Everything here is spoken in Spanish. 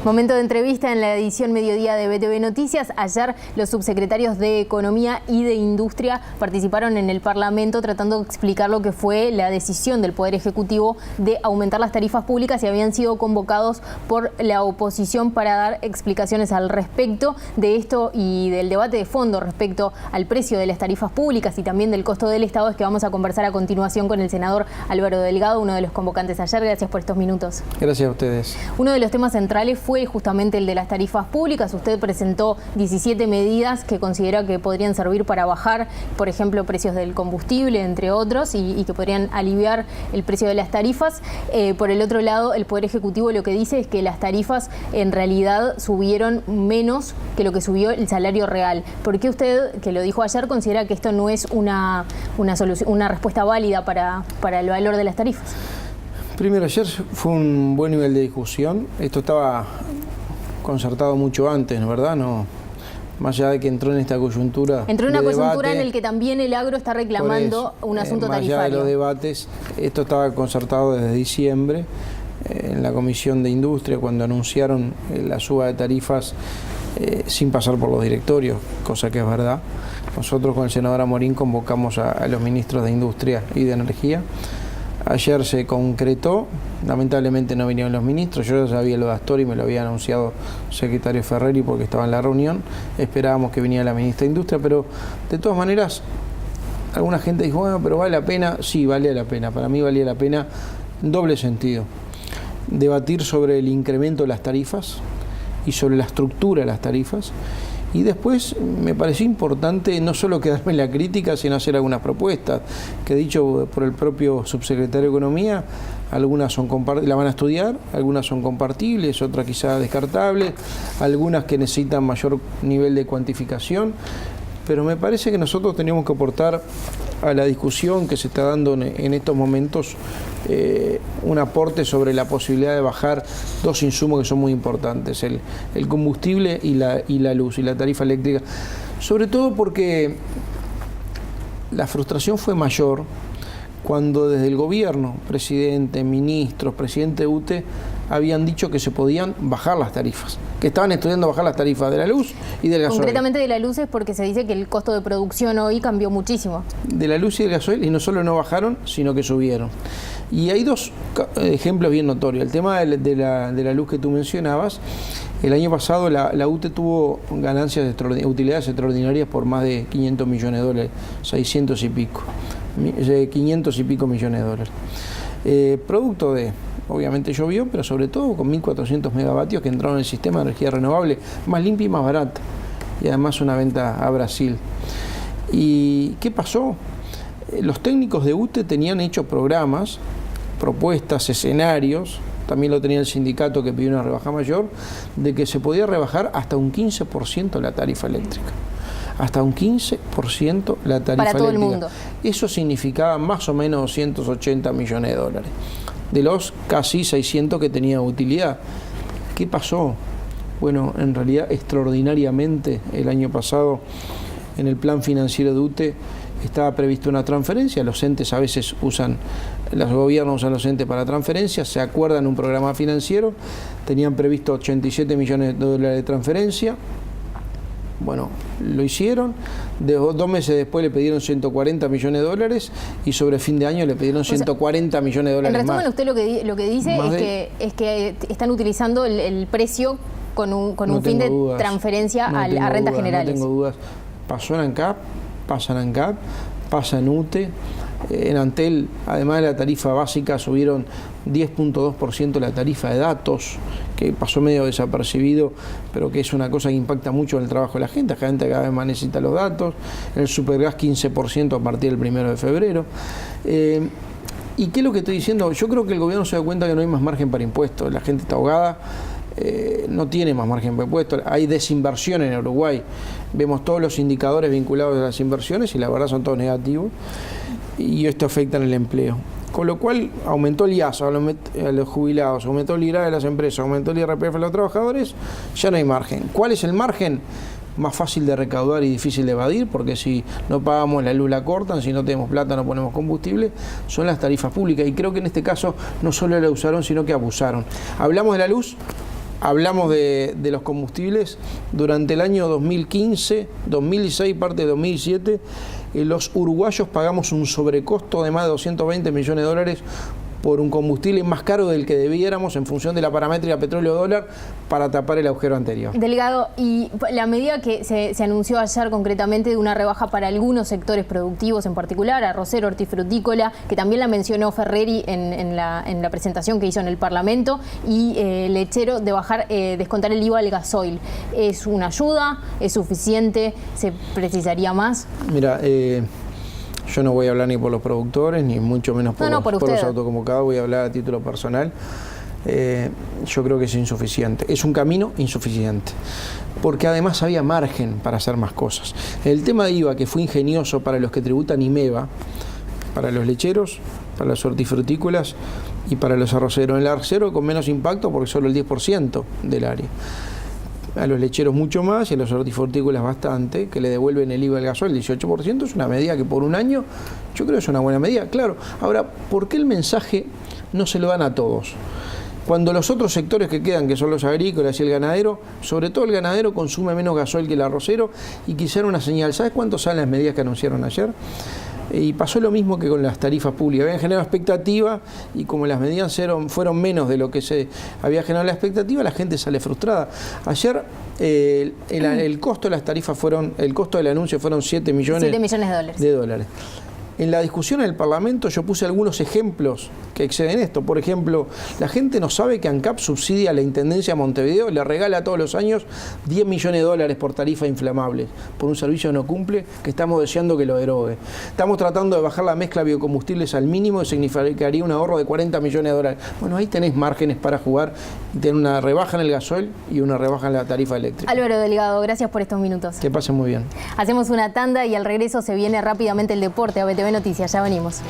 Momento de entrevista en la edición Mediodía de BTV Noticias. Ayer los subsecretarios de Economía y de Industria participaron en el Parlamento tratando de explicar lo que fue la decisión del Poder Ejecutivo de aumentar las tarifas públicas y habían sido convocados por la oposición para dar explicaciones al respecto de esto y del debate de fondo respecto al precio de las tarifas públicas y también del costo del Estado. Es que vamos a conversar a continuación con el senador Álvaro Delgado, uno de los convocantes ayer. Gracias por estos minutos. Gracias a ustedes. Uno de los temas centrales fue justamente el de las tarifas públicas. Usted presentó 17 medidas que considera que podrían servir para bajar, por ejemplo, precios del combustible, entre otros, y que podrían aliviar el precio de las tarifas. Por el otro lado, el Poder Ejecutivo lo que dice es que las tarifas en realidad subieron menos que lo que subió el salario real. ¿Por qué usted, que lo dijo ayer, considera que esto no es una respuesta válida para el valor de las tarifas? Primero, ayer fue un buen nivel de discusión. Esto estaba concertado mucho antes, ¿no? ¿Verdad? No, más allá de que entró en esta coyuntura. Entró en una coyuntura debate, en el que también el agro está reclamando un asunto tarifario. Más allá de los debates, esto estaba concertado desde diciembre en la Comisión de Industria, cuando anunciaron la suba de tarifas sin pasar por los directorios, cosa que es verdad. Nosotros con el senador Amorín convocamos a los ministros de Industria y de Energía. Ayer se concretó, lamentablemente no vinieron los ministros, yo ya sabía lo de Astori, me lo había anunciado el secretario Ferreri porque estaba en la reunión, esperábamos que viniera la ministra de Industria, pero de todas maneras, alguna gente dijo, bueno, pero ¿vale la pena? Sí, valía la pena, para mí valía la pena en doble sentido, debatir sobre el incremento de las tarifas y sobre la estructura de las tarifas. Y después me pareció importante no solo quedarme en la crítica, sino hacer algunas propuestas, que dicho por el propio subsecretario de Economía, algunas son la van a estudiar, algunas son compartibles, otras quizás descartables, algunas que necesitan mayor nivel de cuantificación, pero me parece que nosotros tenemos que aportar a la discusión que se está dando en estos momentos un aporte sobre la posibilidad de bajar dos insumos que son muy importantes, el combustible y la luz y la tarifa eléctrica, sobre todo porque la frustración fue mayor cuando desde el gobierno, presidente, ministros, presidente de UTE, habían dicho que se podían bajar las tarifas, que estaban estudiando bajar las tarifas de la luz y del gasoil. Concretamente de la luz es porque se dice que el costo de producción hoy cambió muchísimo. De la luz y del gasoil, y no solo no bajaron, sino que subieron. Y hay dos ejemplos bien notorios. El tema de la luz que tú mencionabas, el año pasado la UTE tuvo ganancias utilidades extraordinarias por más de 500 millones de dólares, 600 y pico, 500 y pico millones de dólares. Producto de, obviamente llovió, pero sobre todo con 1.400 megavatios que entraron en el sistema de energía renovable, más limpia y más barata. Y además una venta a Brasil. ¿Y qué pasó? Los técnicos de UTE tenían hecho programas, propuestas, escenarios, también lo tenía el sindicato que pidió una rebaja mayor, de que se podía rebajar hasta un 15% la tarifa eléctrica. Hasta un 15% la tarifa para todo eléctrica. El mundo. Eso significaba más o menos 280 millones de dólares, de los casi 600 que tenía utilidad. ¿Qué pasó? Bueno, en realidad extraordinariamente el año pasado en el plan financiero de UTE estaba prevista una transferencia, los entes a veces los gobiernos usan los entes para transferencias, se acuerdan un programa financiero, tenían previsto 87 millones de dólares de transferencia, bueno, lo hicieron, 2 meses después le pidieron 140 millones de dólares y sobre fin de año le pidieron 140 millones de dólares más. En resumen, usted lo que dice es que están utilizando el precio con un fin de transferencia a rentas generales. No tengo dudas. Pasó en ANCAP, pasa en ANCAP, pasa en UTE. En Antel, además de la tarifa básica, subieron 10.2% la tarifa de datos, que pasó medio desapercibido, pero que es una cosa que impacta mucho en el trabajo de la gente cada vez más necesita los datos. El Supergas 15% a partir del 1 de febrero. ¿Y qué es lo que estoy diciendo? Yo creo que el gobierno se da cuenta que no hay más margen para impuestos, la gente está ahogada. No tiene más margen para impuestos, hay desinversión en Uruguay, vemos todos los indicadores vinculados a las inversiones y la verdad son todos negativos y esto afecta en el empleo, con lo cual aumentó el IAS a los jubilados, aumentó el IRA de las empresas, aumentó el IRPF de los trabajadores, ya no hay margen. ¿Cuál es el margen? Más fácil de recaudar y difícil de evadir, porque si no pagamos la luz la cortan, si no tenemos plata no ponemos combustible, son las tarifas públicas y creo que en este caso no solo la usaron sino que abusaron. Hablamos de la luz. hablamos de los combustibles, durante el año 2015, 2016, parte de 2017, los uruguayos pagamos un sobrecosto de más de 220 millones de dólares por un combustible más caro del que debiéramos en función de la paramétrica petróleo-dólar para tapar el agujero anterior. Delegado, y la medida que se anunció ayer concretamente de una rebaja para algunos sectores productivos, en particular arrocero, hortifrutícola, que también la mencionó Ferreri en la presentación que hizo en el Parlamento, y lechero, de bajar, descontar el IVA al gasoil. ¿Es una ayuda? ¿Es suficiente? ¿Se precisaría más? Mira, yo no voy a hablar ni por los productores, ni mucho menos por los autoconvocados, voy a hablar a título personal. Yo creo que es insuficiente, es un camino insuficiente, porque además había margen para hacer más cosas. El tema de IVA, que fue ingenioso para los que tributan IMEVA, para los lecheros, para las hortifrutícolas y para los arroceros. En el arrocero con menos impacto porque solo el 10% del área. A los lecheros mucho más y a los hortifrutícolas bastante, que le devuelven el IVA al gasoil, el 18%, es una medida que por un año yo creo que es una buena medida. Claro, ahora, ¿por qué el mensaje no se lo dan a todos? Cuando los otros sectores que quedan, que son los agrícolas y el ganadero, sobre todo el ganadero consume menos gasoil que el arrocero, y quisieron una señal. ¿Sabes cuánto salen las medidas que anunciaron ayer? Y pasó lo mismo que con las tarifas públicas. Habían generado expectativa y como las medidas fueron menos de lo que se había generado la expectativa, la gente sale frustrada. Ayer el costo de las tarifas el costo del anuncio fueron 7 millones de dólares. En la discusión en el Parlamento yo puse algunos ejemplos que exceden esto. Por ejemplo, la gente no sabe que ANCAP subsidia a la Intendencia de Montevideo, le regala todos los años 10 millones de dólares por tarifa inflamable, por un servicio que no cumple, que estamos deseando que lo derogue. Estamos tratando de bajar la mezcla de biocombustibles al mínimo, y significaría un ahorro de 40 millones de dólares. Bueno, ahí tenés márgenes para jugar y tener una rebaja en el gasoil y una rebaja en la tarifa eléctrica. Álvaro Delgado, gracias por estos minutos. Que pasen muy bien. Hacemos una tanda y al regreso se viene rápidamente el deporte a BTV Noticias. Ya venimos.